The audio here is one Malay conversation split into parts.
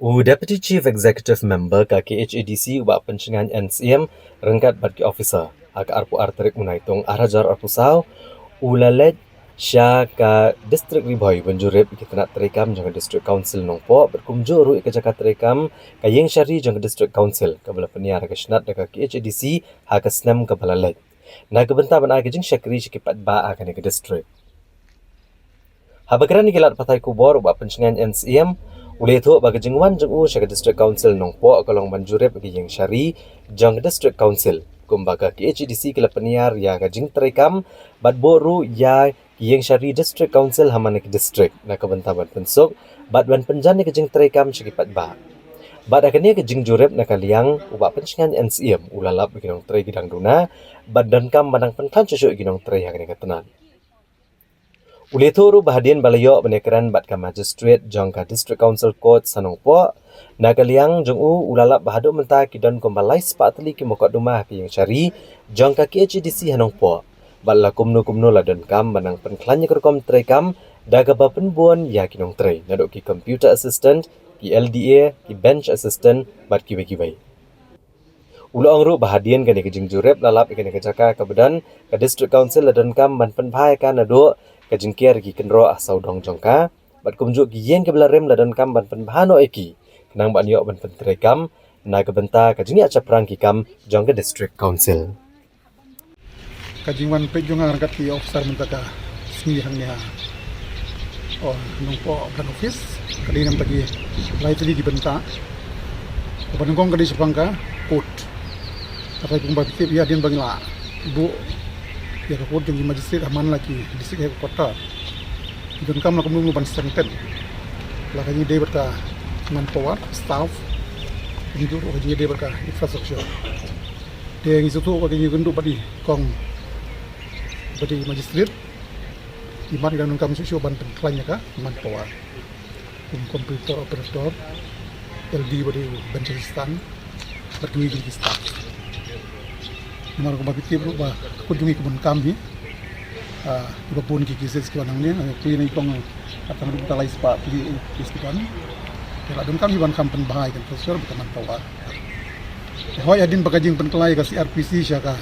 Deputy Chief Executive Member ka KHADC wa pencengan NCM rengkat bagi officer aka arpu arterik munaitung arajar arpusau ulalet sya ka distrik Riboy benjurip kita nak terikam jangan distrik council nongpo berkumjur ru ika jakat terikam ka yeng syari jangan distrik council ka bala peniar ka snat ka KHADC ha ka snem ka balalet na ka benta ban aga jing syakri sikipat ba aka ni ka distrik habagran ni kilat patai kubor wa pencengan NCM Uli itu bagi jengwan jengu syaka district council nongpo kalong banjurep bagi yang syari jang district council kumbaga KHDC kila peniar ya gajing terekam bad boru ya yang syari district council hamanik district na kabentaban pensuk bad ban penjan ni gajing terekam syakipat ba bad akani gajing jurep na kaliang uba pencingan NCM ulalap bagi nong teri gidang duna bad dan kam banang penklan syusuk ginong teri hakani katanan Uli turu bahadian balayo benekaran bat ka magistrate jong ka district council court sanongpo na kaliang jong ulalap bahado menta kidon kombalai sepatli ki mokot rumah ki yang syari jong ka KHDC hanongpo balla kumno ladon kam banang penklanya kerkom trekam daga bapen buon ya kinong tre nadok ki computer assistant ki LDA ki bench assistant bat ki wei Ulo angru bahadian kani kejing jurep lalap ikani kejaka kabedan ka district council ladon kam ban penbhai ka nadok kajengkiar ki kenro asau dong jongka bat kumjuk ki yen ke belarem ladan kam ban penbahano eki kenang ban yok ban pentrekam na ke benta kajingi aca perang ki kam jong ke district council kajingwan pejong angkat ki officer mentaka sini hangnya nungpo kan office kali nam tagi lai tadi di benta banungkong kali sepangka court apa pun bakti ya din bangla bu ya ko dengan magistrate aman lagi distrik kota dan kam nak mulu ban senten la kani de berka manpower staff itu ko je de berka infrastructure de ngi soto ko ni gundu badi kong badi magistrate iman dan kam susio ban klanya ka manpower komputer operator LD badi bencistan berdui di staff Nomor ko bakit bro ba kunjungi kebun kami iba pun kikisis ko nang ni kuya ni kong atang dum talay spa pili istikan kaya dum kami ban kampen bahay kan profesor bitaman tawa hoy adin bagajing penkelay ka CRPC siya ka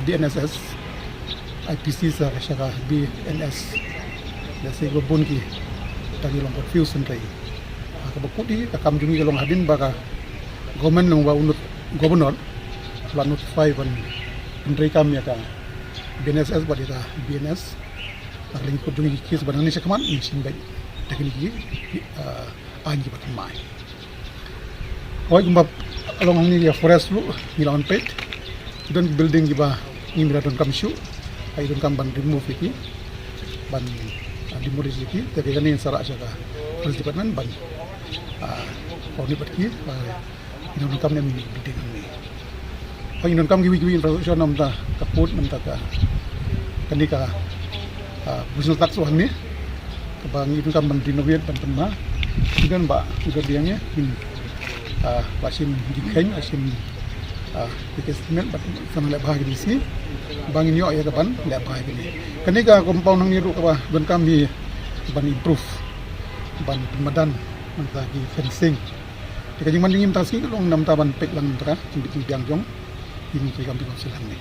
DNSS IPC sa siya ka BNS dasi gobun ki tagi long confusion kay kabakudi kakamjungi kalong hadin baka government nang wa unut gobernur la notify ban Andrei kami ya BNSS buat kita BNS paling kunjungi kis banang ni sekaman mesin baik teknik anji batang mai oi gumba along ni ya forest lu hilawan pet dan building giba ni miradon kam shu ai don kam ban remove iki ban demolish iki tapi kan ni sarak saka police department ban kau ni pergi don kam ni building ni Panginoon kam giwi infrastruktur nam ta kaput nam ta ka kanika business tax wan ni kabang itu kam ban renovate ban penma dan ba juga diangnya in pasin dikeng asin estimate bat sama le bahagi di sini bangin yo ya kapan le bahagi ni kanika compound nang niru ka ban kami ban improve ban pemadan nam ta gi fencing dikajing mandingin tasik long nam ta ban pek lang ta biang jong ini kami konsilan ni